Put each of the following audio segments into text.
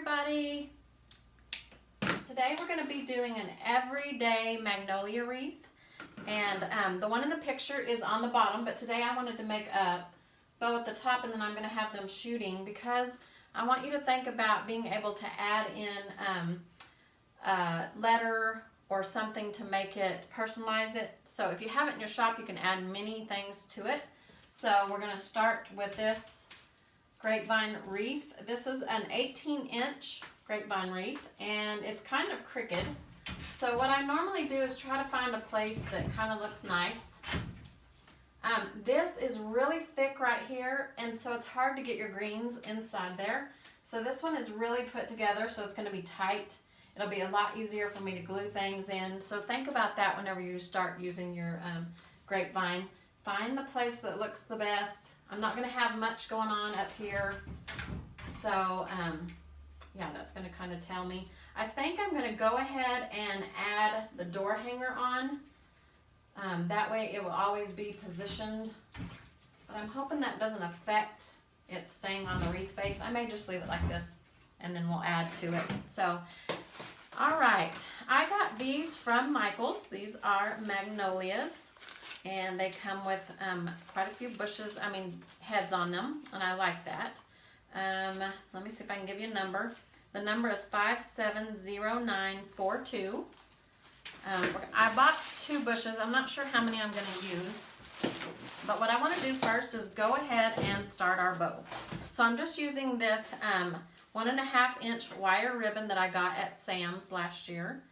everybody. Today we're going to be doing an everyday magnolia wreath, and the one in the picture is on the bottom, but today I wanted to make a bow at the top, and then I'm going to have them shooting because I want you to think about being able to add in a letter or something to make it, personalize it. So if you have it in your shop, you can add many things to it. So we're going to start with this grapevine wreath. This is an 18-inch grapevine wreath, and it's kind of crooked. So what I normally do is try to find a place that kind of looks nice. This is really thick right here, and so it's hard to get your greens inside there. So this one is really put together, so it's going to be tight. It'll be a lot easier for me to glue things in. So think about that whenever you start using your grapevine. Find the place that looks the best. I'm not going to have much going on up here. So yeah, that's going to kind of tell me. I think I'm going to go ahead and add the door hanger on. That way it will always be positioned. But I'm hoping that doesn't affect it staying on the wreath base. I may just leave it like this and then we'll add to it. So, all right. I got these from Michael's. These are magnolias. And they come with quite a few bushes, heads on them, and I like that. Let me see if I can give you a number. The number is 570942. I bought 2 bushes. I'm not sure how many I'm going to use. But what I want to do first is go ahead and start our bow. So I'm just using this 1.5-inch wire ribbon that I got at Sam's last year.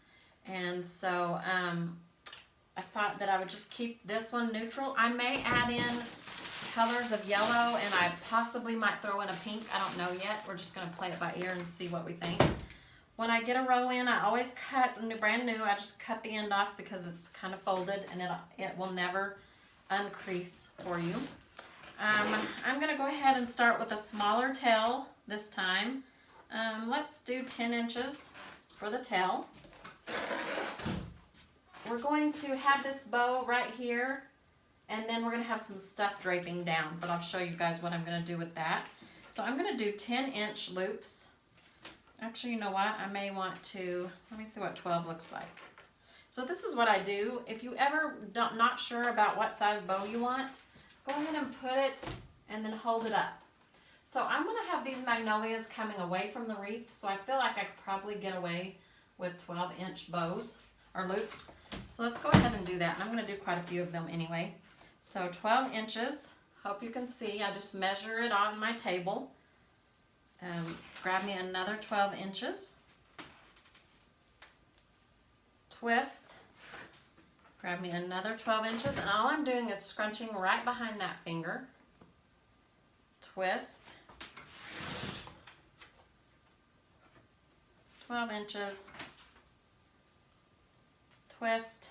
And so I thought that I would just keep this one neutral. I may add in colors of yellow, and I possibly might throw in a pink. I don't know yet. We're just going to play it by ear and see what we think. When I get a roll in, I always cut, brand new, I just cut the end off because it's kind of folded, and it will never uncrease for you. I'm going to go ahead and start with a smaller tail this time. Let's do 10 inches for the tail. We're going to have this bow right here, and then we're going to have some stuff draping down, but I'll show you guys what I'm going to do with that. So I'm going to do 10-inch loops. Actually, you know what? I may want to, let me see what 12 looks like. So this is what I do. If you ever not sure about what size bow you want, go ahead and put it and then hold it up. So I'm going to have these magnolias coming away from the wreath, so I feel like I could probably get away with 12-inch bows or loops. So let's go ahead and do that. And I'm going to do quite a few of them anyway. So 12 inches. Hope you can see. I just measure it on my table. Grab me another 12 inches. Twist. Grab me another 12 inches. And all I'm doing is scrunching right behind that finger. Twist. 12 inches. Twist,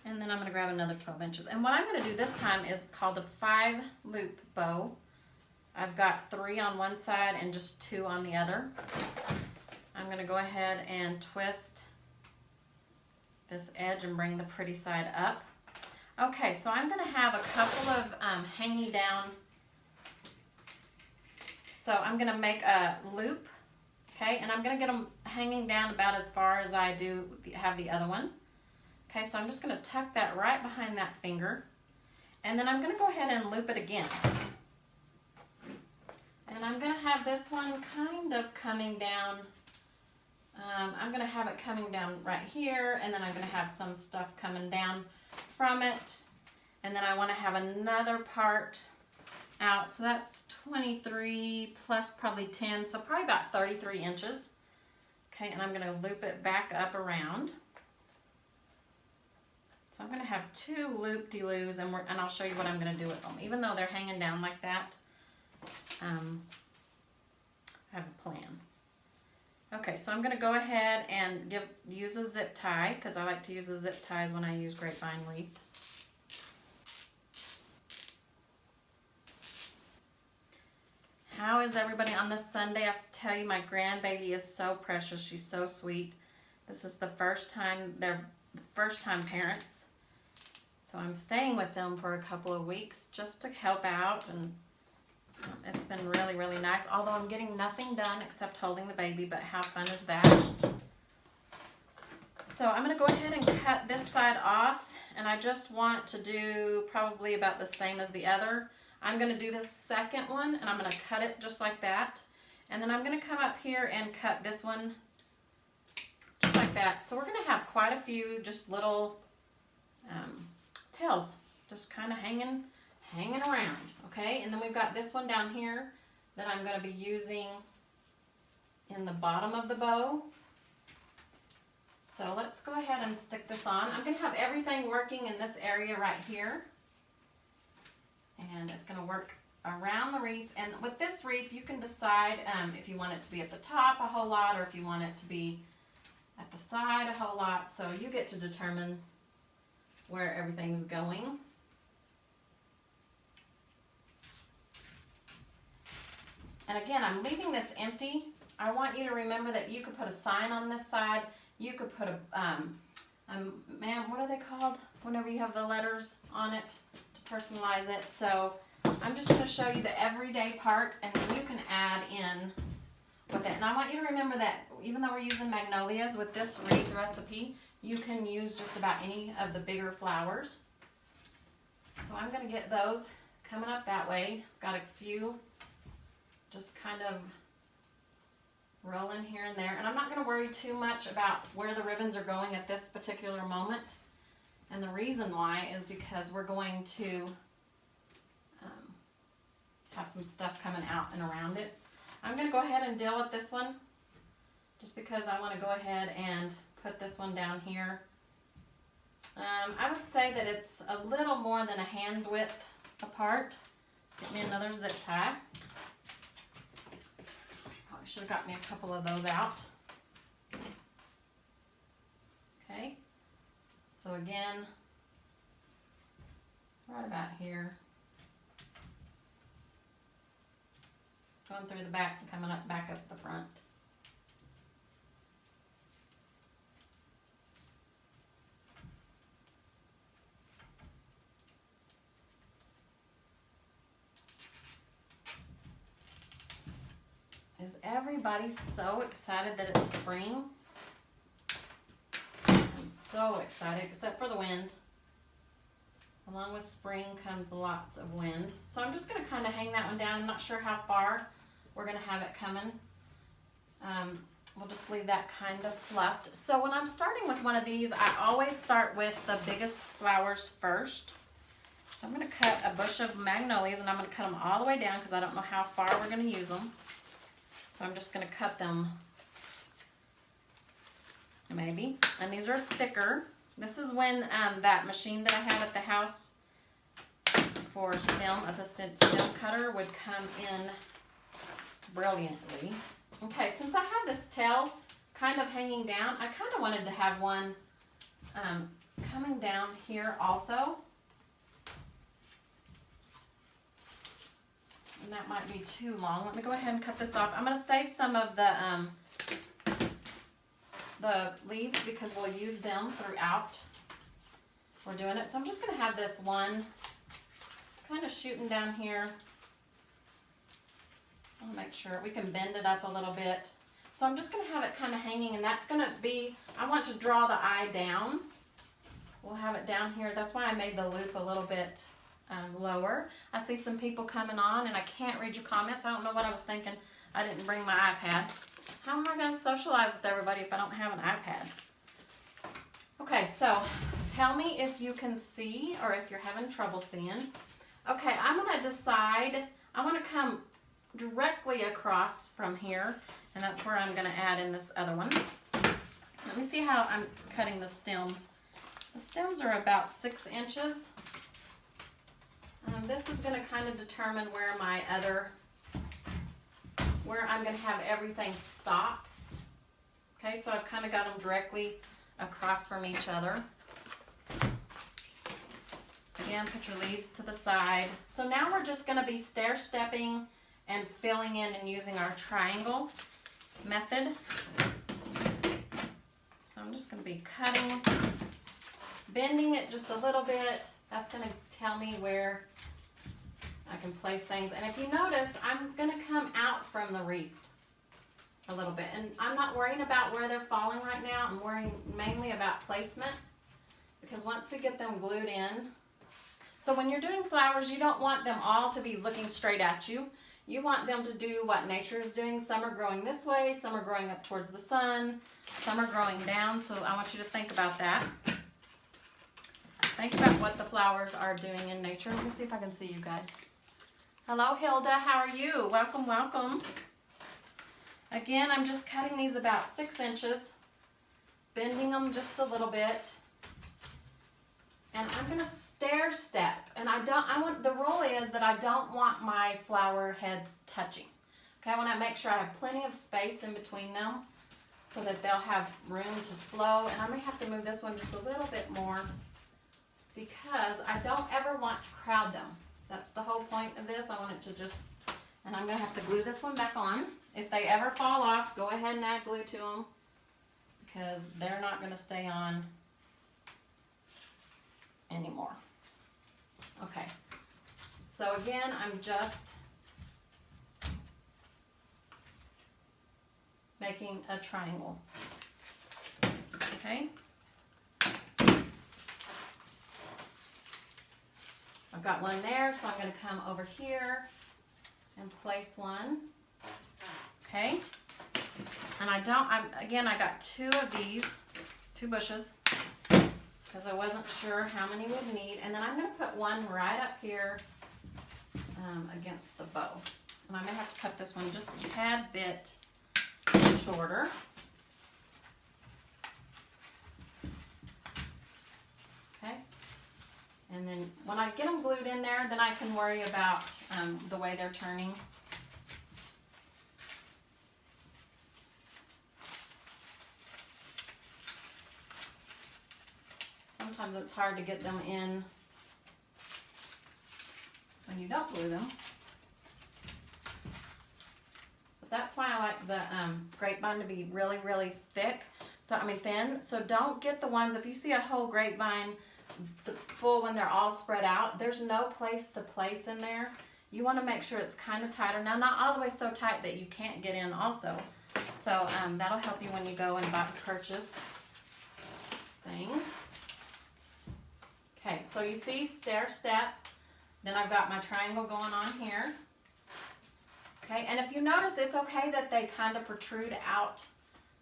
and then I'm going to grab another 12 inches. And what I'm going to do this time is called a 5-loop bow. I've got 3 on one side and just 2 on the other. I'm going to go ahead and twist this edge and bring the pretty side up. Okay, so I'm going to have a couple of hanging down. So I'm going to make a loop. Okay, and I'm going to get them hanging down about as far as I do have the other one. Okay, so I'm just going to tuck that right behind that finger. And then I'm going to go ahead and loop it again. And I'm going to have this one kind of coming down. I'm going to have it coming down right here, and then I'm going to have some stuff coming down from it. And then I want to have another part out, so that's 23 plus probably 10, so probably about 33 inches. Okay, and I'm going to loop it back up around. So I'm going to have 2 loop-de-loos, and I'll show you what I'm going to do with them. Even though they're hanging down like that, I have a plan. Okay, so I'm going to go ahead and use a zip tie, because I like to use the zip ties when I use grapevine wreaths. How is everybody on this Sunday? I have to tell you, my grandbaby is so precious. She's so sweet. This is the first time, they're first-time parents. So I'm staying with them for a couple of weeks just to help out and It's been really, really nice, although I'm getting nothing done except holding the baby, but how fun is that? So I'm going to go ahead and cut this side off, and I just want to do probably about the same as the other. I'm going to do the second one, and I'm going to cut it just like that. And then I'm going to come up here and cut this one just like that. So we're going to have quite a few just little tails just kind of hanging around, okay? And then we've got this one down here that I'm going to be using in the bottom of the bow. So let's go ahead and stick this on. I'm going to have everything working in this area right here. And it's going to work around the wreath. And with this wreath, you can decide if you want it to be at the top a whole lot or if you want it to be at the side a whole lot. So you get to determine where everything's going. And again, I'm leaving this empty. I want you to remember that you could put a sign on this side. You could put a, ma'am, what are they called? Whenever you have the letters on it to personalize it. So I'm just going to show you the everyday part, and then you can add in with it. And I want you to remember that even though we're using magnolias with this wreath recipe, you can use just about any of the bigger flowers. So I'm going to get those coming up that way. Got a few just kind of rolling here and there, and I'm not going to worry too much about where the ribbons are going at this particular moment. And the reason why is because we're going to have some stuff coming out and around it. I'm going to go ahead and deal with this one just because I want to go ahead and put this one down here. I would say that it's a little more than a hand width apart. Get me another zip tie. Should have got me a couple of those out. Okay, so again, right about here, going through the back and coming back up the front. Is everybody so excited that it's spring? I'm so excited, except for the wind. Along with spring comes lots of wind. So I'm just going to kind of hang that one down. I'm not sure how far we're going to have it coming. We'll just leave that kind of fluffed. So when I'm starting with one of these, I always start with the biggest flowers first. So I'm going to cut a bush of magnolias, and I'm going to cut them all the way down because I don't know how far we're going to use them. So I'm just going to cut them, maybe. And these are thicker. This is when that machine that I had at the house for stem, the stem cutter, would come in brilliantly. Okay, since I have this tail kind of hanging down, I kind of wanted to have one coming down here also. And that might be too long. Let me go ahead and cut this off. I'm going to save some of the leaves because we'll use them throughout we're doing it. So I'm just going to have this one kind of shooting down here. I'll make sure we can bend it up a little bit. So I'm just going to have it kind of hanging, and that's going to be, I want to draw the eye down. We'll have it down here. That's why I made the loop a little bit lower. I see some people coming on, and I can't read your comments. I don't know what I was thinking. I didn't bring my iPad. How am I going to socialize with everybody if I don't have an iPad? Okay, so tell me if you can see or if you're having trouble seeing. Okay, I'm going to decide, I want to come directly across from here, and that's where I'm going to add in this other one. Let me see how I'm cutting the stems. The stems are about 6 inches. This is going to kind of determine where my other, where I'm going to have everything stop. Okay, so I've kind of got them directly across from each other. Again, put your leaves to the side. So now we're just going to be stair-stepping and filling in and using our triangle method. So I'm just going to be cutting, bending it just a little bit. That's going to tell me where I can place things. And if you notice, I'm going to come out from the wreath a little bit. And I'm not worrying about where they're falling right now. I'm worrying mainly about placement, because once we get them glued in, so when you're doing flowers, you don't want them all to be looking straight at you. You want them to do what nature is doing. Some are growing this way, some are growing up towards the sun, some are growing down. So I want you to think about that. Think about what the flowers are doing in nature. Let me see if I can see you guys. Hello, Hilda. How are you? Welcome, welcome. Again, I'm just cutting these about 6 inches, bending them just a little bit. And I'm going to stair step. And the rule is that I don't want my flower heads touching. Okay, I want to make sure I have plenty of space in between them so that they'll have room to flow. And I may have to move this one just a little bit more because I don't ever want to crowd them. That's the whole point of this. I want it to just, and I'm going to have to glue this one back on. If they ever fall off, go ahead and add glue to them because they're not going to stay on anymore. Okay, so again, I'm just making a triangle. Okay, I've got one there, so I'm going to come over here and place one. Okay, and I got 2 of these, 2 bushes, because I wasn't sure how many we'd need. And then I'm going to put one right up here against the bow. And I may have to cut this one just a tad bit shorter. Okay. And then when I get them glued in there, then I can worry about the way they're turning. Sometimes it's hard to get them in when you don't glue them. But that's why I like the grapevine to be really, really thick. Thin. So don't get the ones, if you see a whole grapevine full when they're all spread out, there's no place to place in there. You want to make sure it's kind of tighter. Now, not all the way so tight that you can't get in also. So that'll help you when you go and purchase things. Okay, so you see stair step, then I've got my triangle going on here. Okay, and if you notice, it's okay that they kind of protrude out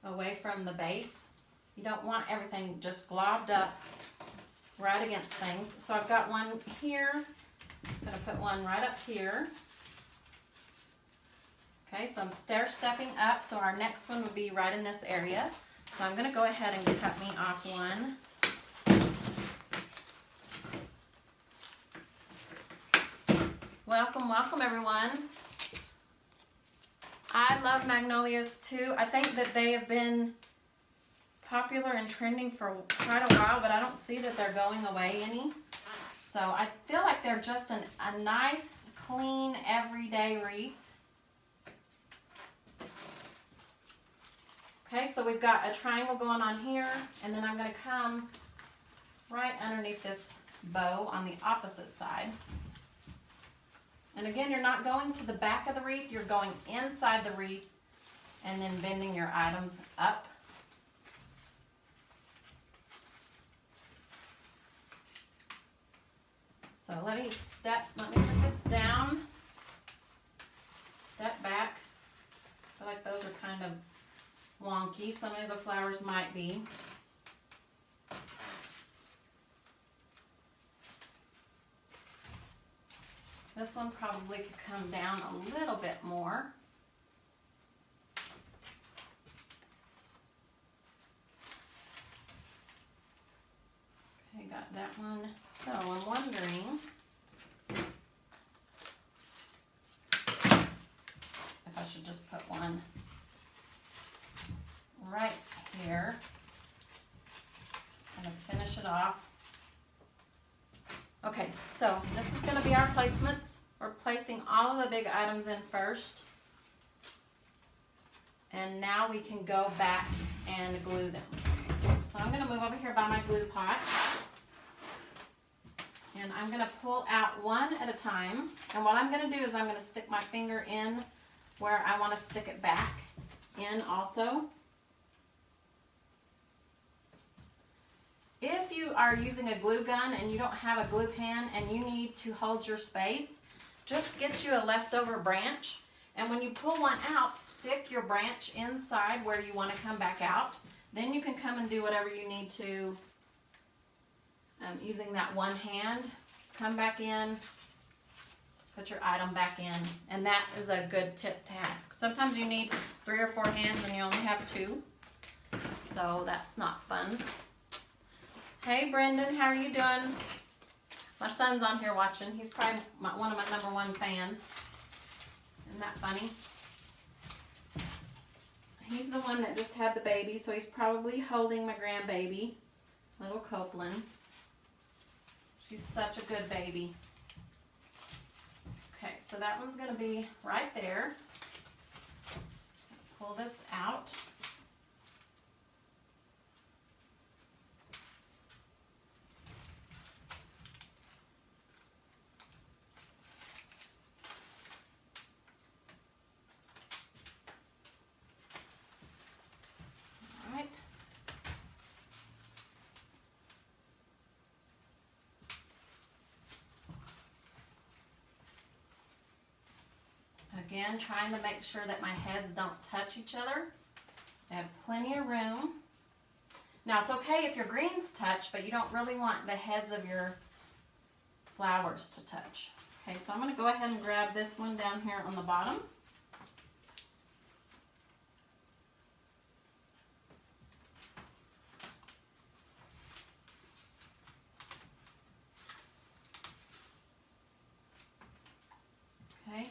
away from the base. You don't want everything just globbed up right against things. So I've got one here, I'm going to put one right up here. Okay, so I'm stair stepping up, so our next one would be right in this area. So I'm going to go ahead and cut me off one. Welcome, welcome everyone. I love magnolias too. I think that they have been popular and trending for quite a while, but I don't see that they're going away any. So I feel like they're just a nice, clean, everyday wreath. Okay, so we've got a triangle going on here, and then I'm going to come right underneath this bow on the opposite side. And again, you're not going to the back of the wreath, you're going inside the wreath and then bending your items up. So let me put this down, step back. I feel like those are kind of wonky. Some of the flowers might be. This one probably could come down a little bit more. Okay, got that one. So I'm wondering if I should just put one right here and finish it off. Okay, so this is going to be our placements. We're placing all of the big items in first. And now we can go back and glue them. So I'm going to move over here by my glue pot. And I'm going to pull out one at a time. And what I'm going to do is I'm going to stick my finger in where I want to stick it back in also. If you are using a glue gun and you don't have a glue pen and you need to hold your space, just get you a leftover branch. And when you pull one out, stick your branch inside where you want to come back out. Then you can come and do whatever you need to using that one hand. Come back in, put your item back in, and that is a good tip to have. Sometimes you need 3 or 4 hands and you only have 2, so that's not fun. Hey Brendan, how are you doing? My son's on here watching. He's probably one of my #1 fans. Isn't that funny? He's the one that just had the baby, so he's probably holding my grandbaby, little Copeland. She's such a good baby. Okay, so that one's going to be right there. Pull this out. All right. Again, trying to make sure that my heads don't touch each other. They have plenty of room. Now it's okay if your greens touch, but you don't really want the heads of your flowers to touch. Okay, so I'm going to go ahead and grab this one down here on the bottom. Okay.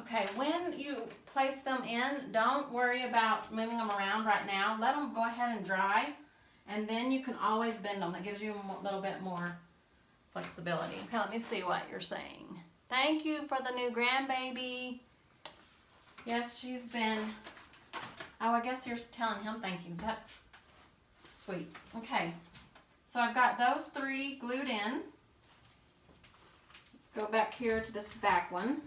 Okay, when you place them in, don't worry about moving them around right now. Let them go ahead and dry, and then you can always bend them. That gives you a little bit more flexibility. Okay, let me see what you're saying. Thank you for the new grandbaby. Yes, she's been, oh, I guess you're telling him thank you. That's sweet. Okay, so I've got those 3 glued in. Let's go back here to this back one.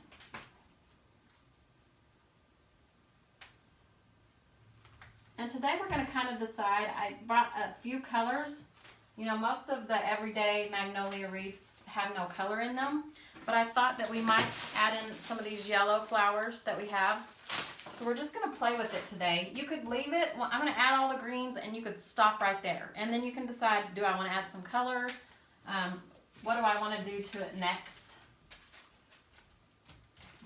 And today we're going to kind of decide. I brought a few colors. You know, most of the everyday Magnolia wreaths have no color in them, but I thought that we might add in some of these yellow flowers that we have. So we're just going to play with it today. You could leave it, well, I'm going to add all the greens and you could stop right there. And then you can decide, do I want to add some color? What do I want to do to it next?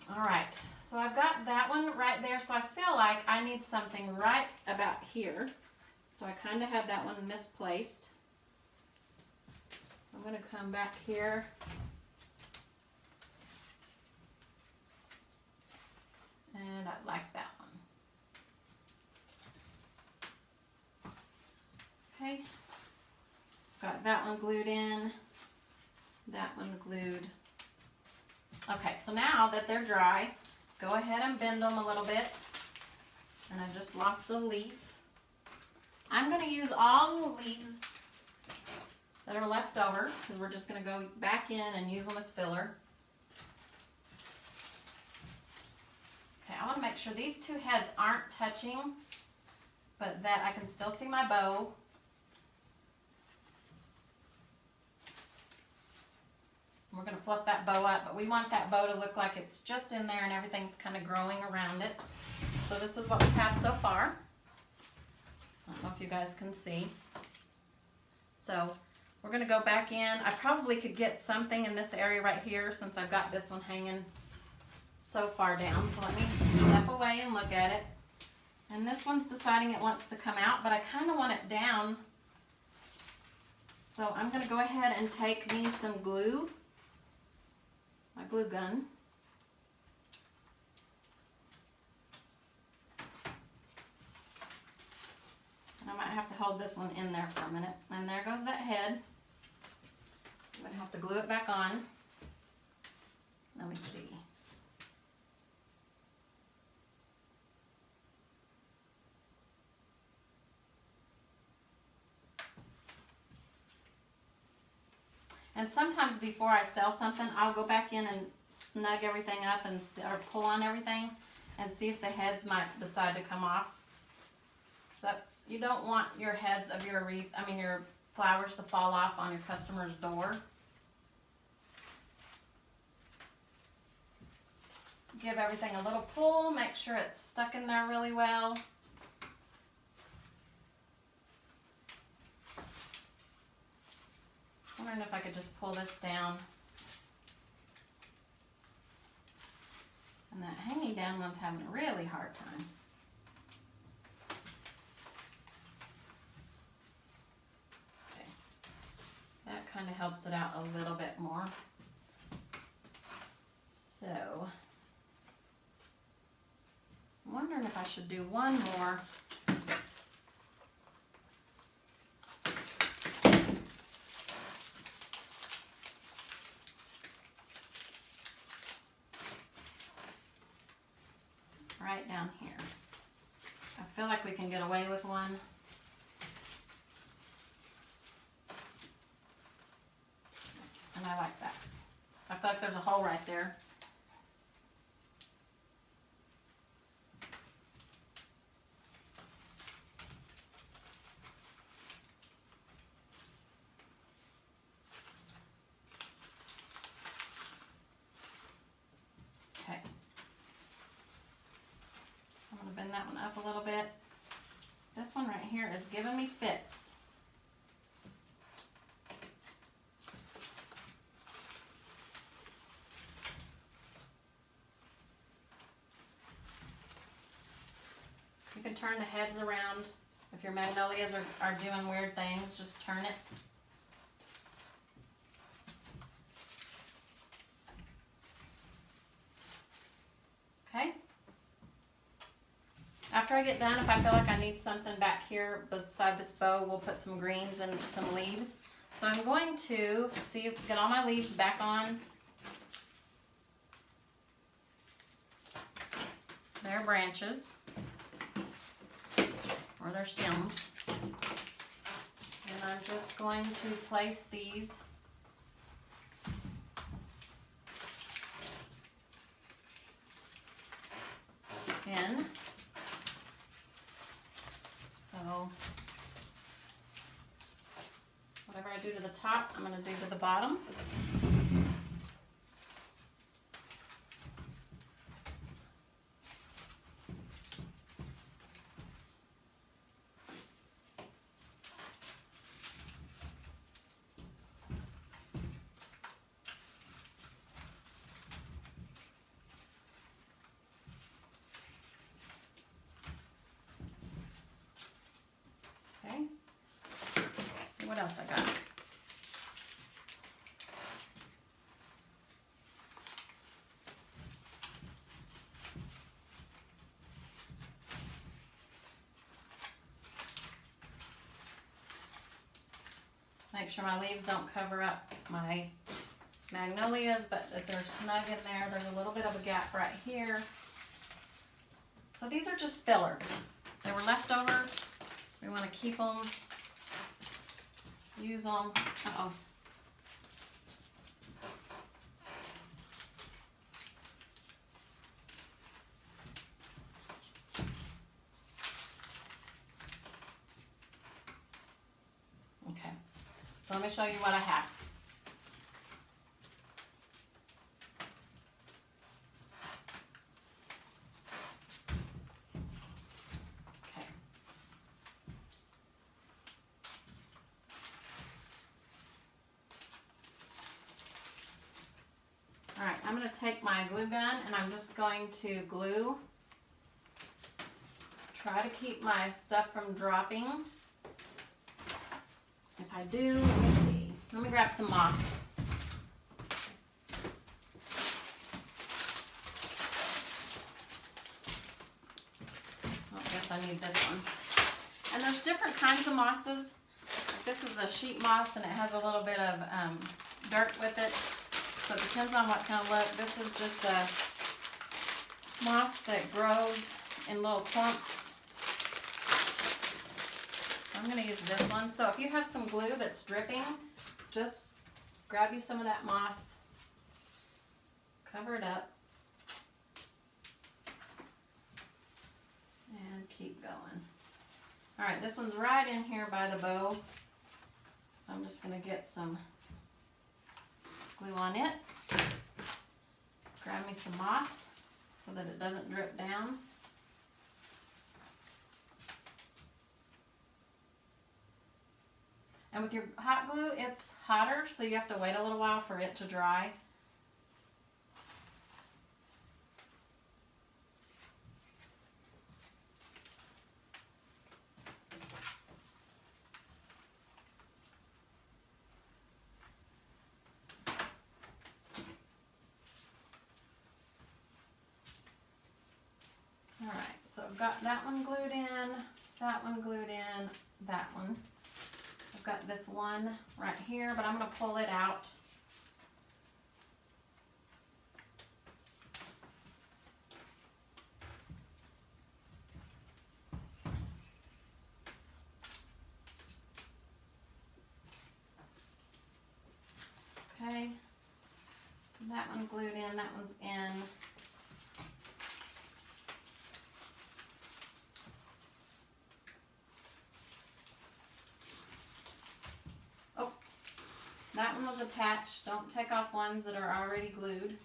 All right. So I've got that one right there, so I feel like I need something right about here. So I kind of had that one misplaced. So I'm going to come back here. And I like that one. Okay. Got that one glued in. That one glued. Okay, so now that they're dry, go ahead and bend them a little bit. And I just lost a leaf. I'm going to use all the leaves that are left over because we're just going to go back in and use them as filler. Okay, I want to make sure these 2 heads aren't touching, but that I can still see my bow. We're going to fluff that bow up, but we want that bow to look like it's just in there and everything's kind of growing around it. So this is what we have so far. I don't know if you guys can see. So we're going to go back in. I probably could get something in this area right here since I've got this one hanging so far down. So let me step away and look at it. And this one's deciding it wants to come out, but I kind of want it down. So I'm going to go ahead and take me some glue, my glue gun. And I might have to hold this one in there for a minute. And there goes that head. I'm going to have to glue it back on. Let me see. And sometimes before I sell something, I'll go back in and snug everything up and or pull on everything and see if the heads might decide to come off. So you don't want your heads of your wreath, your flowers to fall off on your customer's door. Give everything a little pull, make sure it's stuck in there really well. I'm wondering if I could just pull this down. And that hanging down one's having a really hard time. Okay. That kind of helps it out a little bit more. So, I'm wondering if I should do one more. Right down here. I feel like we can get away with one. And I like that. I feel like there's a hole right there. Okay. I'm going to bend that one up a little bit. This one right here is giving me fits. You can turn the heads around. If your magnolias are doing weird things, just turn it. Okay. After I get done, if I feel like I need something back here beside this bow, we'll put some greens and some leaves. So I'm going to get all my leaves back on their branches or their stems. And I'm just going to place these in. So whatever I do to the top, I'm going to do to the bottom. Okay. Let's see what else I got. Make sure my leaves don't cover up my magnolias, but that they're snug in there. There's a little bit of a gap right here. So these are just filler. They were left over. We want to keep them, use them. Uh-oh. Okay, so let me show you what I have. Okay. All right, I'm going to take my glue gun and I'm just going to glue. Try to keep my stuff from dropping. If I do, let me see. Let me grab some moss. I guess I need this one. And there's different kinds of mosses. This is a sheet moss and it has a little bit of dirt with it. So it depends on what kind of look. This is just a moss that grows in little clumps. So I'm going to use this one. So if you have some glue that's dripping, just grab you some of that moss, cover it up, and keep going. All right, this one's right in here by the bow. So I'm just going to get some glue on it. Grab me some moss so that it doesn't drip down. And with your hot glue, it's hotter, so you have to wait a little while for it to dry. All right, so I've got that one glued in, that one glued in, that one. I've got this one right here, but I'm going to pull it out. Okay, that one glued in, that one's in. That one was attached. Don't take off ones that are already glued.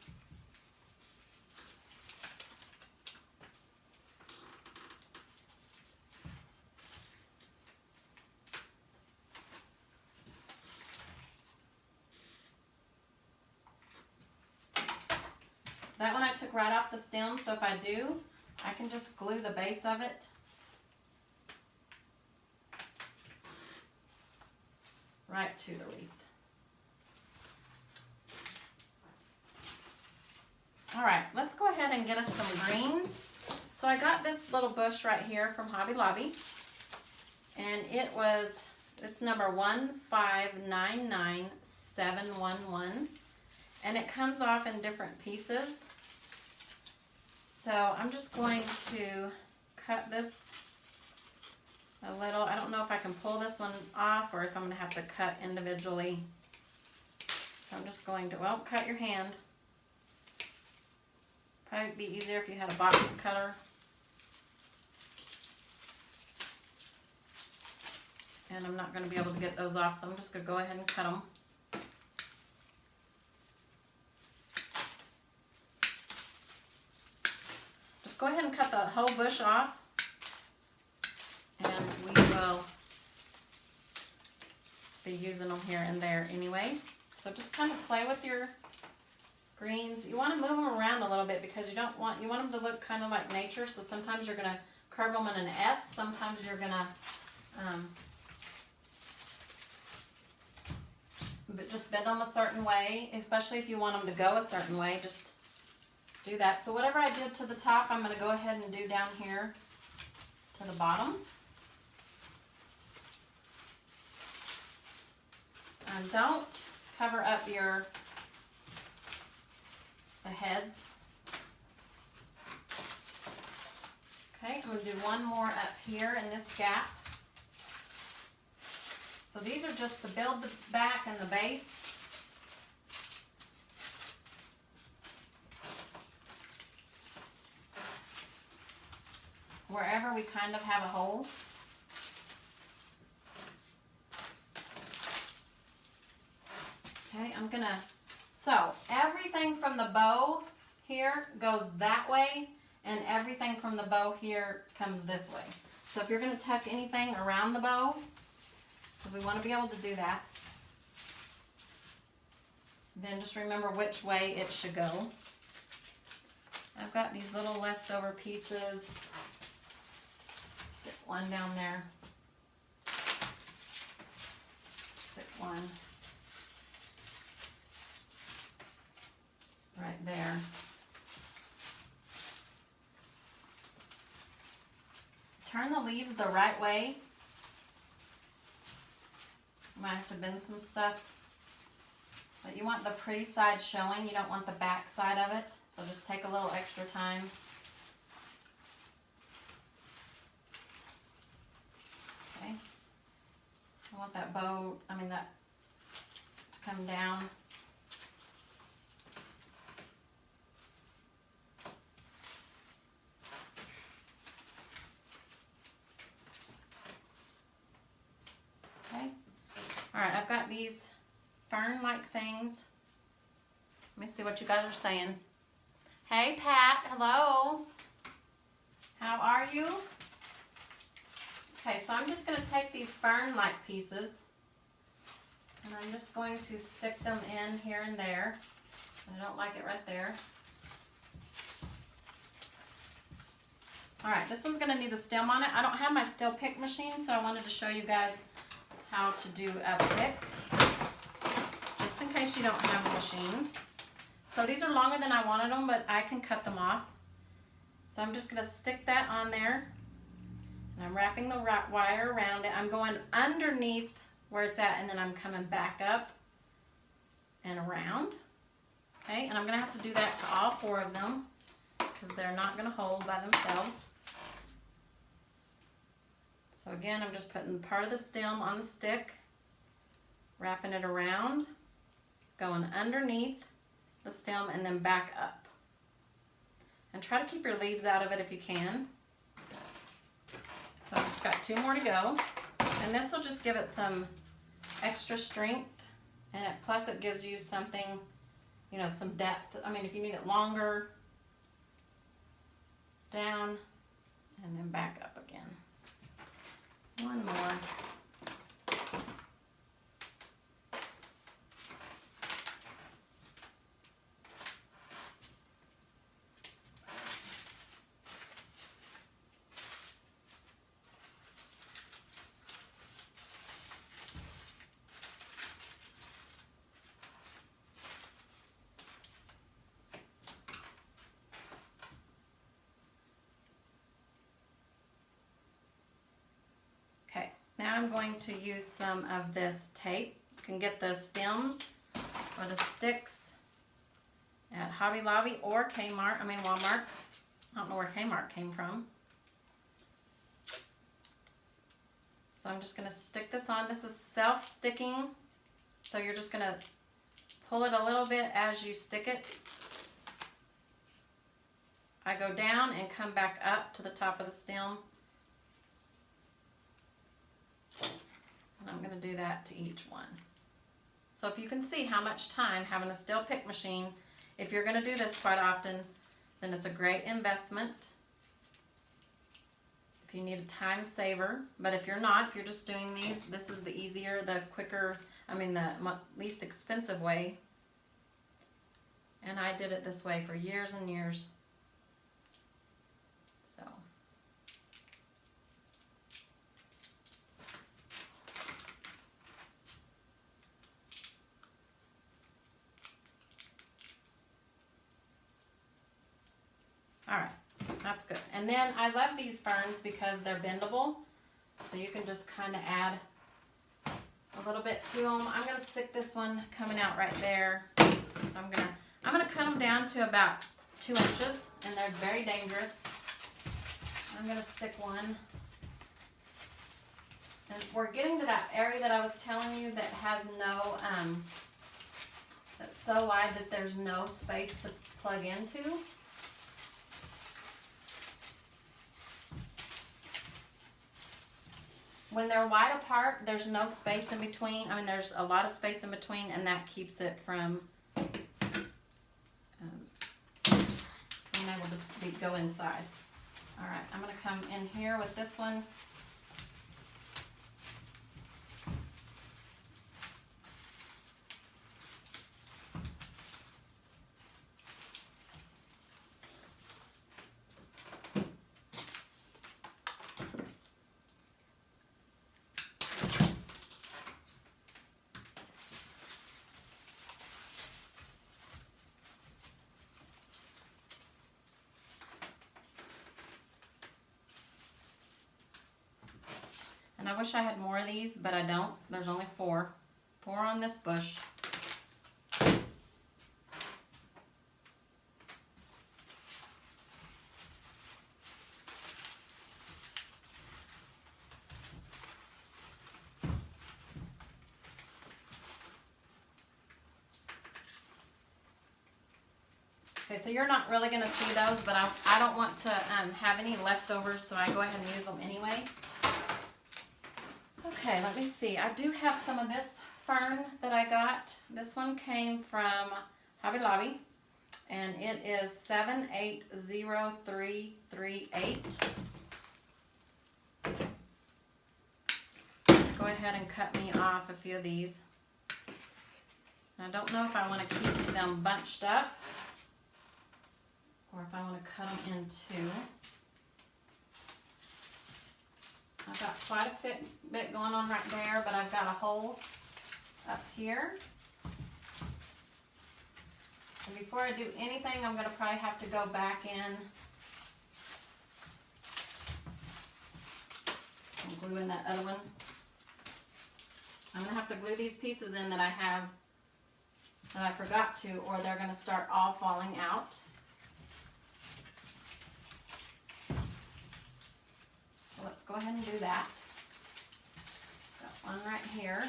That one I took right off the stem, so if I do, I can just glue the base of it. Right to the wreath. All right, let's go ahead and get us some greens. So I got this little bush right here from Hobby Lobby, and it's number 1599711, and it comes off in different pieces. So I'm just going to cut this a little. I don't know if I can pull this one off or if I'm going to have to cut individually. So I'm just going to, well, cut your hand. Probably be easier if you had a box cutter. And I'm not going to be able to get those off, so I'm just going to go ahead and cut them. Just go ahead and cut the whole bush off. And we will be using them here and there anyway. So just kind of play with your greens. You want to move them around a little bit because you want them to look kind of like nature. So sometimes you're going to curve them in an S. Sometimes you're going to just bend them a certain way, especially if you want them to go a certain way. Just do that. So whatever I did to the top, I'm going to go ahead and do down here to the bottom. And don't cover up the heads. Okay, I'm going to do one more up here in this gap. So these are just to build the back and the base. Wherever we kind of have a hole. Okay, so everything from the bow here goes that way, and everything from the bow here comes this way. So if you're going to tuck anything around the bow, because we want to be able to do that, Then just remember which way it should go. I've got these little leftover pieces. Stick one down there. Stick one right there. Turn the leaves the right way. You might have to bend some stuff. But you want the pretty side showing. You don't want the back side of it. So just take a little extra time. Okay. I want that bow, that to come down. Okay. All right, I've got these fern-like things. Let me see what you guys are saying. Hey, Pat. Hello. How are you? Okay, so I'm just going to take these fern-like pieces and I'm just going to stick them in here and there. I don't like it right there. All right, this one's going to need a stem on it. I don't have my still pick machine, so I wanted to show you guys how to do a pick, just in case you don't have a machine. So these are longer than I wanted them, but I can cut them off. So I'm just going to stick that on there, and I'm wrapping the wire around it. I'm going underneath where it's at, and then I'm coming back up and around. Okay, and I'm going to have to do that to all 4 of them because they're not going to hold by themselves. So again, I'm just putting part of the stem on the stick, wrapping it around, going underneath the stem, and then back up. And try to keep your leaves out of it if you can. So I've just got 2 more to go. And this will just give it some extra strength, and plus it gives you something, some depth. If you need it longer, down, and then back up again. 1 more. Now I'm going to use some of this tape. You can get the stems or the sticks at Hobby Lobby or Walmart. I don't know where Kmart came from. So I'm just going to stick this on. This is self-sticking, so you're just going to pull it a little bit as you stick it. I go down and come back up to the top of the stem. And I'm going to do that to each one. So if you can see how much time having a still pick machine, if you're going to do this quite often, then it's a great investment. If you need a time saver, but if you're not, if you're just doing these, this is the easier, the quicker, the least expensive way. And I did it this way for years and years. So. All right, that's good. And then I love these ferns because they're bendable, so you can just kind of add a little bit to them. I'm going to stick this one coming out right there. So I'm going to cut them down to about 2 inches, and they're very dangerous. I'm going to stick one. And we're getting to that area that I was telling you that has no, that's so wide that there's no space to plug into. When they're wide apart, there's no space in between. There's a lot of space in between, and that keeps it from being able to go inside. All right, I'm going to come in here with this one. And I wish I had more of these, but I don't. There's only 4. 4 on this bush. Okay, so you're not really going to see those, but I don't want to have any leftovers, so I go ahead and use them anyway. Okay, let me see. I do have some of this fern that I got. This one came from Hobby Lobby, and it is 780338. Go ahead and cut me off a few of these. And I don't know if I want to keep them bunched up, or if I want to cut them in 2. I've got quite a bit going on right there, but I've got a hole up here. And before I do anything, I'm going to probably have to go back in and glue in that other one. I'm going to have to glue these pieces in that I forgot to, or they're going to start all falling out. Let's go ahead and do that. Got one right here.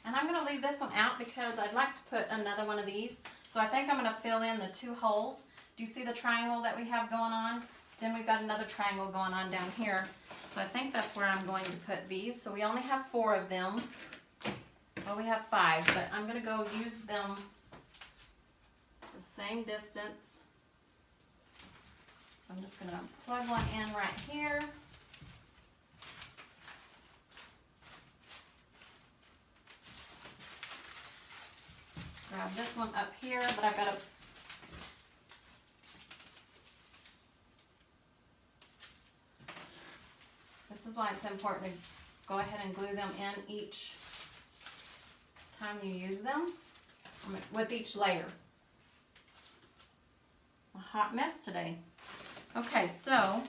And I'm going to leave this one out because I'd like to put another one of these. So I think I'm going to fill in the 2 holes. Do you see the triangle that we have going on? Then we've got another triangle going on down here. So I think that's where I'm going to put these. So we only have 4 of them. Well, we have 5, but I'm going to go use them the same distance. So I'm just going to plug one in right here. Grab this one up here, but I've got to this is why it's important to go ahead and glue them in each time you use them, with each layer. A hot mess today. Okay, so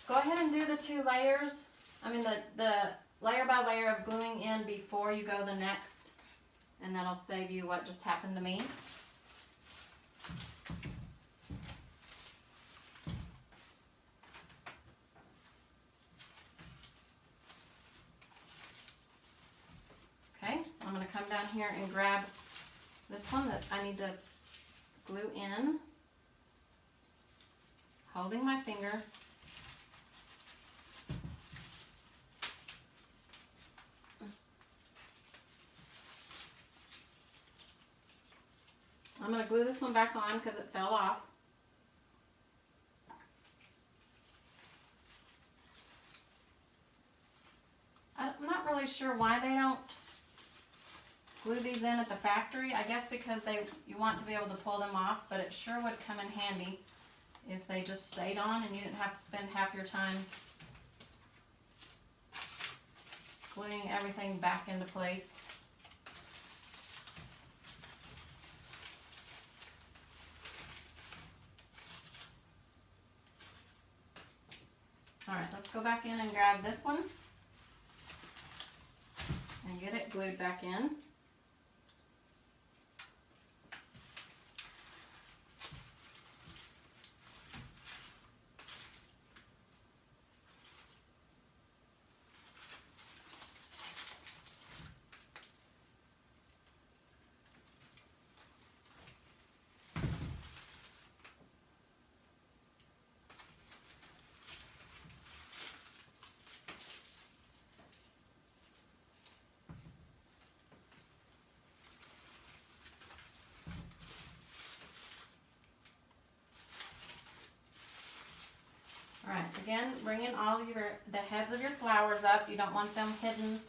go ahead and do the 2 layers. I mean the layer by layer of gluing in before you go the next. And that'll save you what just happened to me. Okay, I'm going to come down here and grab this one that I need to glue in, holding my finger. I'm going to glue this one back on because it fell off. I'm not really sure why they don't glue these in at the factory. I guess because you want to be able to pull them off, but it sure would come in handy if they just stayed on and you didn't have to spend half your time gluing everything back into place. Alright, let's go back in and grab this one and get it glued back in. Alright, again, bringing all of the heads of your flowers up. You don't want them hidden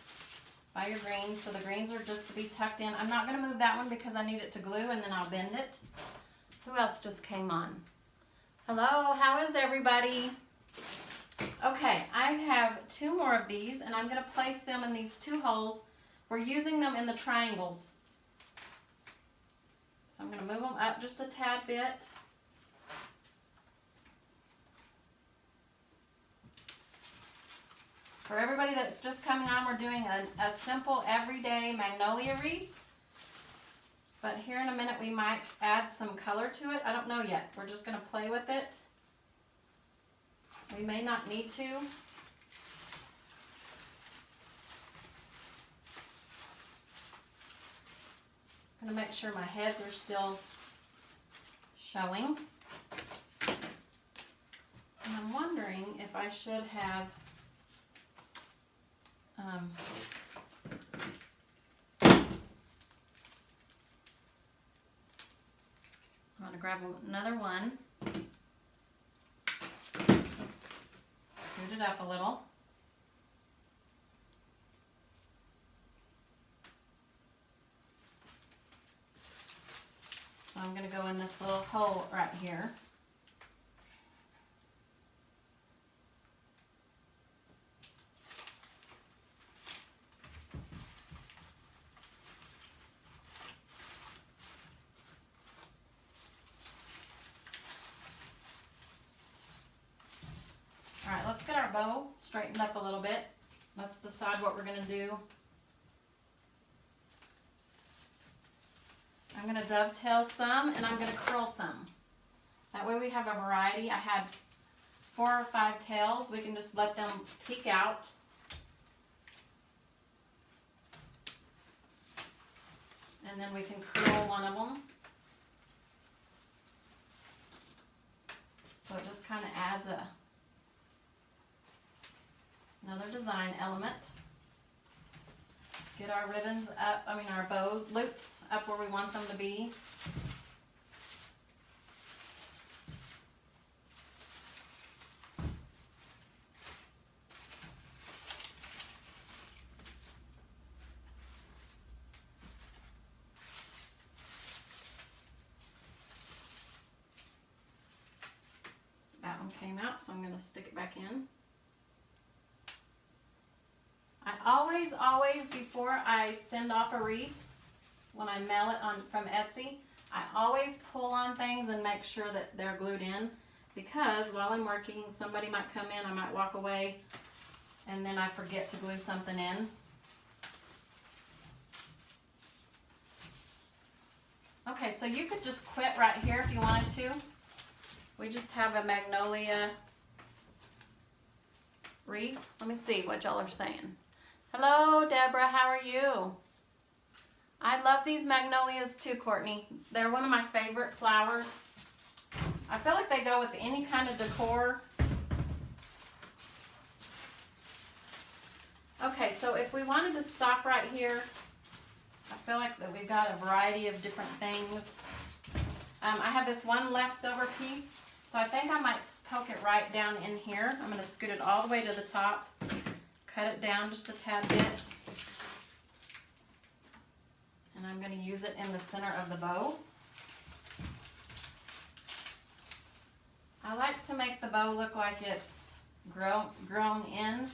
by your greens, so the greens are just to be tucked in. I'm not going to move that one because I need it to glue and then I'll bend it. Who else just came on? Hello, how is everybody? Okay, I have 2 more of these and I'm going to place them in these 2 holes. We're using them in the triangles. So I'm going to move them up just a tad bit. For everybody that's just coming on, we're doing a simple everyday magnolia wreath. But here in a minute we might add some color to it. I don't know yet. We're just going to play with it. We may not need to. I'm going to make sure my heads are still showing. And I'm wondering if I should have I'm going to grab another one, scoot it up a little. So I'm going to go in this little hole right here. All right, let's get our bow straightened up a little bit. Let's decide what we're going to do. I'm going to dovetail some and I'm going to curl some. That way we have a variety. I had 4 or 5 tails. We can just let them peek out. And then we can curl one of them. So it just kind of adds another design element. Get our ribbons up, our bows, loops up where we want them to be. That one came out, so I'm going to stick it back in. I always, before I send off a wreath, when I mail it from Etsy, I always pull on things and make sure that they're glued in, because while I'm working, somebody might come in, I might walk away, and then I forget to glue something in. Okay, so you could just quit right here if you wanted to. We just have a magnolia wreath. Let me see what y'all are saying. Hello, Deborah. How are you? I love these magnolias too, Courtney. They're one of my favorite flowers. I feel like they go with any kind of decor. Okay, so if we wanted to stop right here, I feel like that we've got a variety of different things. I have this one leftover piece, so I think I might poke it right down in here. I'm going to scoot it all the way to the top. Cut it down just a tad bit. And I'm going to use it in the center of the bow. I like to make the bow look like it's grown in.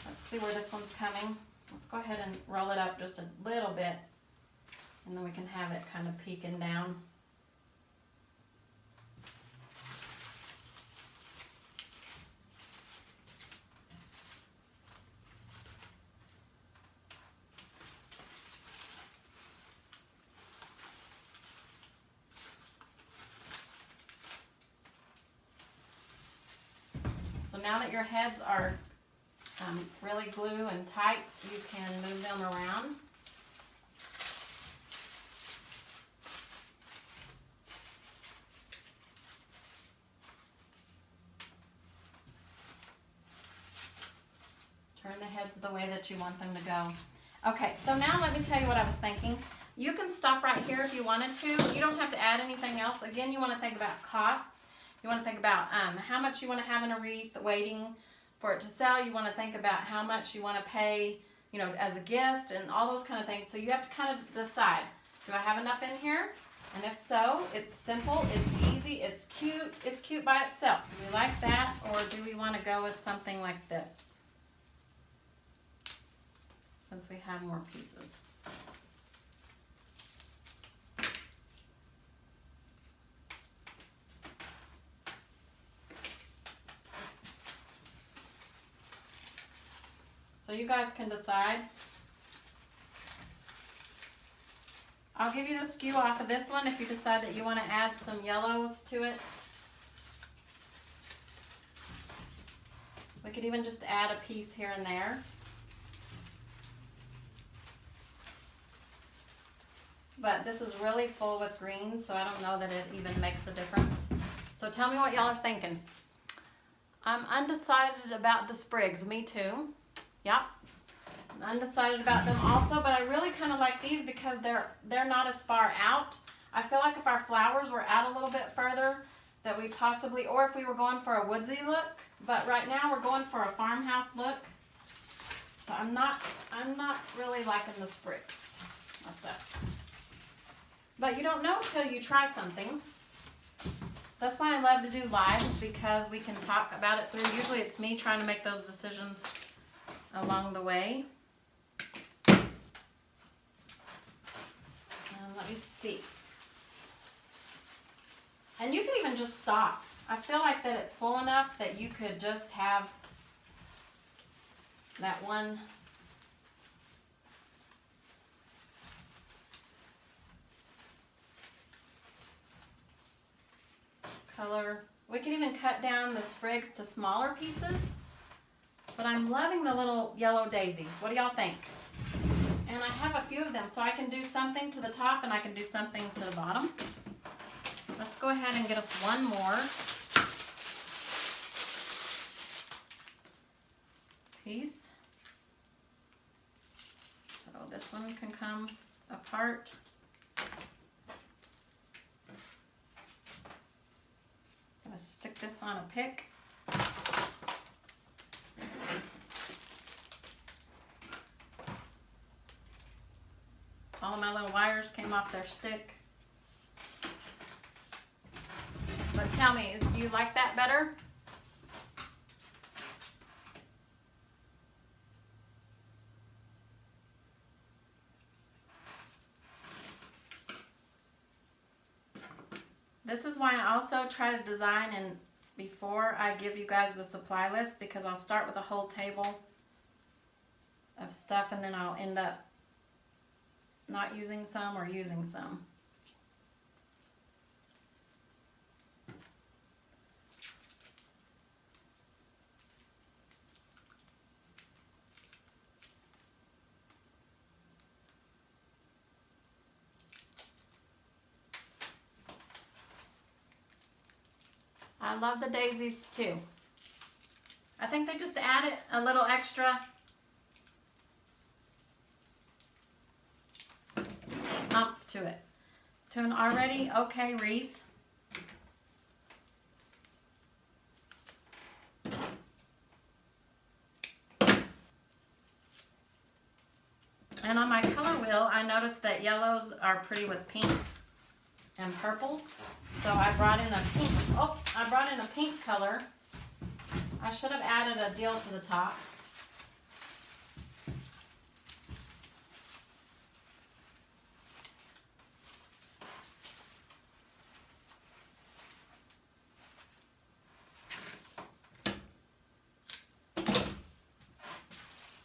Let's see where this one's coming. Let's go ahead and roll it up just a little bit, and then we can have it kind of peeking down. So now that your heads are really glue and tight, you can move them around. Turn the heads the way that you want them to go. Okay, so now let me tell you what I was thinking. You can stop right here if you wanted to. You don't have to add anything else. Again, you want to think about costs. You want to think about how much you want to have in a wreath waiting for it to sell. You want to think about how much you want to pay, as a gift and all those kind of things. So you have to kind of decide, do I have enough in here? And if so, it's simple, it's easy, it's cute by itself. Do we like that, or do we want to go with something like this? Since we have more pieces. So you guys can decide. I'll give you the skew off of this one if you decide that you want to add some yellows to it. We could even just add a piece here and there. But this is really full with green, so I don't know that it even makes a difference. So tell me what y'all are thinking. I'm undecided about the sprigs. Me too. Yep. I'm undecided about them also, but I really kind of like these because they're not as far out. I feel like if our flowers were out a little bit further, that we possibly, or if we were going for a woodsy look, but right now we're going for a farmhouse look. So I'm not really liking the sprigs. That's it. But you don't know until you try something. That's why I love to do lives, because we can talk about it through. Usually it's me trying to make those decisions along the way. Let me see. And you can even just stop. I feel like that it's full enough that you could just have that one color. We can even cut down the sprigs to smaller pieces, but I'm loving the little yellow daisies. What do y'all think? And I have a few of them, so I can do something to the top and I can do something to the bottom. Let's go ahead and get us one more piece. So this one can come apart. I'm going to stick this on a pick. All of my little wires came off their stick. But tell me, do you like that better? This is why I also try to design and before I give you guys the supply list, because I'll start with a whole table of stuff and then I'll end up not using some or using some. I love the daisies too. I think they just added a little extra umph to it. To an already okay wreath. And on my color wheel, I noticed that yellows are pretty with pinks and purples. So I brought in a pink, I brought in a pink color. I should have added a deal to the top.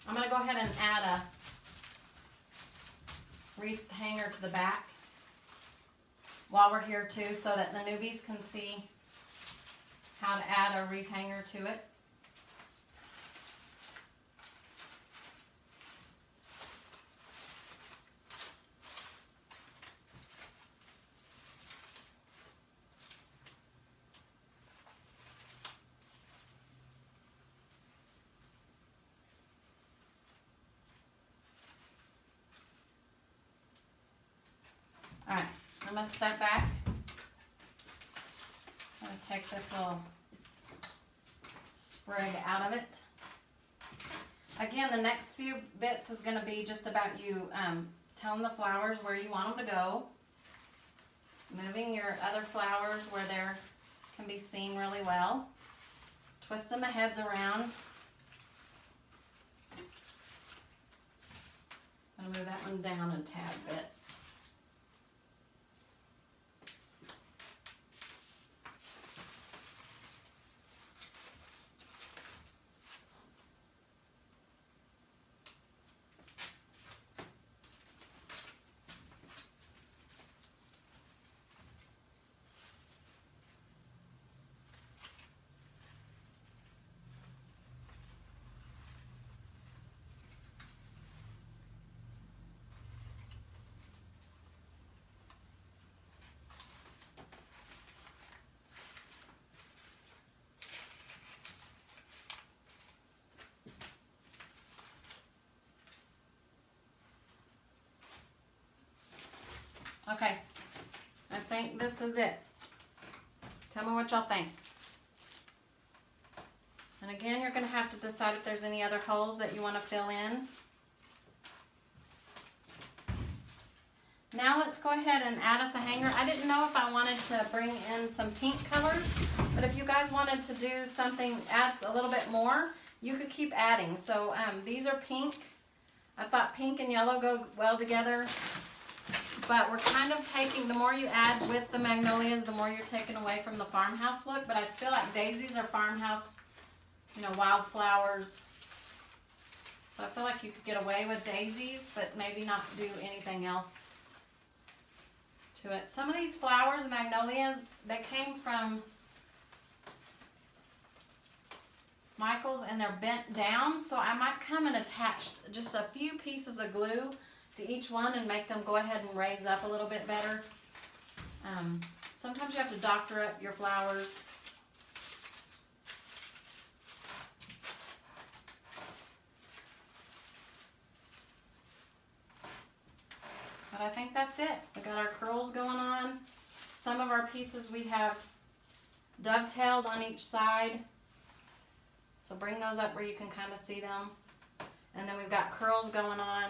I'm going to go ahead and add a wreath hanger to the back while we're here too, so that the newbies can see how to add a wreath hanger to it. All right, I'm going to step back. I'm going to take this little sprig out of it. Again, the next few bits is going to be just about you telling the flowers where you want them to go. Moving your other flowers where they can be seen really well. Twisting the heads around. I'm going to move that one down a tad bit. this is it. Tell me what y'all think. And again, you're going to have to decide if there's any other holes that you want to fill in. Now let's go ahead and add us a hanger. I didn't know if I wanted to bring in some pink colors, but if you guys wanted to do something, adds a little bit more, you could keep adding. So these are pink. I thought pink and yellow go well together, but we're kind of taking, the more you add with the magnolias, the more you're taking away from the farmhouse look, but I feel like daisies are farmhouse, you know, wildflowers. So I feel like you could get away with daisies, but maybe not do anything else to it. Some of these flowers, magnolias, they came from Michael's and they're bent down, so I might come and attach just a few pieces of glue to each one and make them go ahead and raise up a little bit better. Sometimes you have to doctor up your flowers. But I think that's it. We got our curls going on. Some of our pieces we have dovetailed on each side. So bring those up where you can kind of see them. And then we've got curls going on.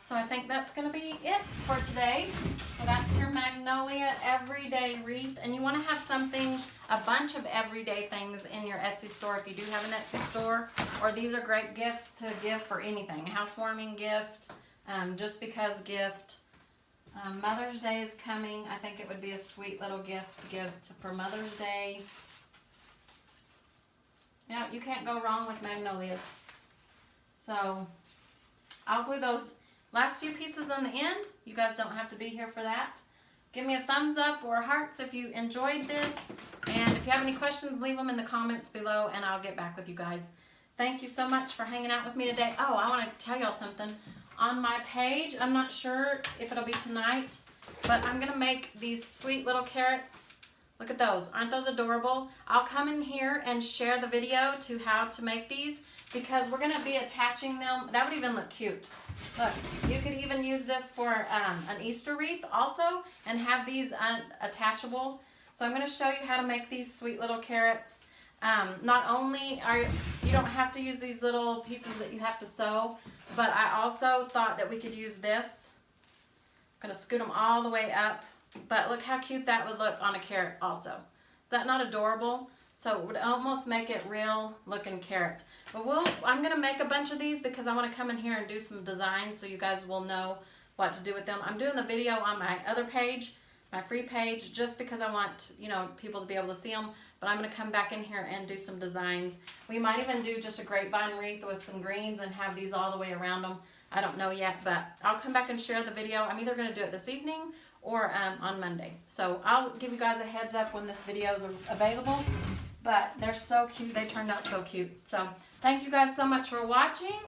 So I think that's going to be it for today. So that's your Magnolia everyday wreath. And you want to have something, a bunch of everyday things in your Etsy store if you do have an Etsy store. Or these are great gifts to give for anything. Housewarming gift, just because gift. Mother's Day is coming. I think it would be a sweet little gift to give for Mother's Day. Yeah, you can't go wrong with magnolias. So I'll glue those last few pieces on the end. You guys don't have to be here for that. Give me a thumbs up or hearts if you enjoyed this. And if you have any questions, leave them in the comments below and I'll get back with you guys. Thank you so much for hanging out with me today. Oh, I want to tell y'all something. On my page, I'm not sure if it'll be tonight, but I'm going to make these sweet little carrots. Look at those. Aren't those adorable? I'll come in here and share the video to how to make these because we're going to be attaching them. That would even look cute. Look, you could even use this for an Easter wreath also and have these attachable. So I'm going to show you how to make these sweet little carrots. Not only you don't have to use these little pieces that you have to sew, but I also thought that we could use this. I'm going to scoot them all the way up. But look how cute that would look on a carrot also. Is that not adorable? So it would almost make it real looking carrot. But I'm going to make a bunch of these because I want to come in here and do some designs so you guys will know what to do with them. I'm doing the video on my other page, my free page, just because I want, you know, people to be able to see them. But I'm going to come back in here and do some designs. We might even do just a grapevine wreath with some greens and have these all the way around them. I don't know yet, but I'll come back and share the video. I'm either going to do it this evening or on Monday. So I'll give you guys a heads up when this video is available. But they're so cute. They turned out so cute. So thank you guys so much for watching.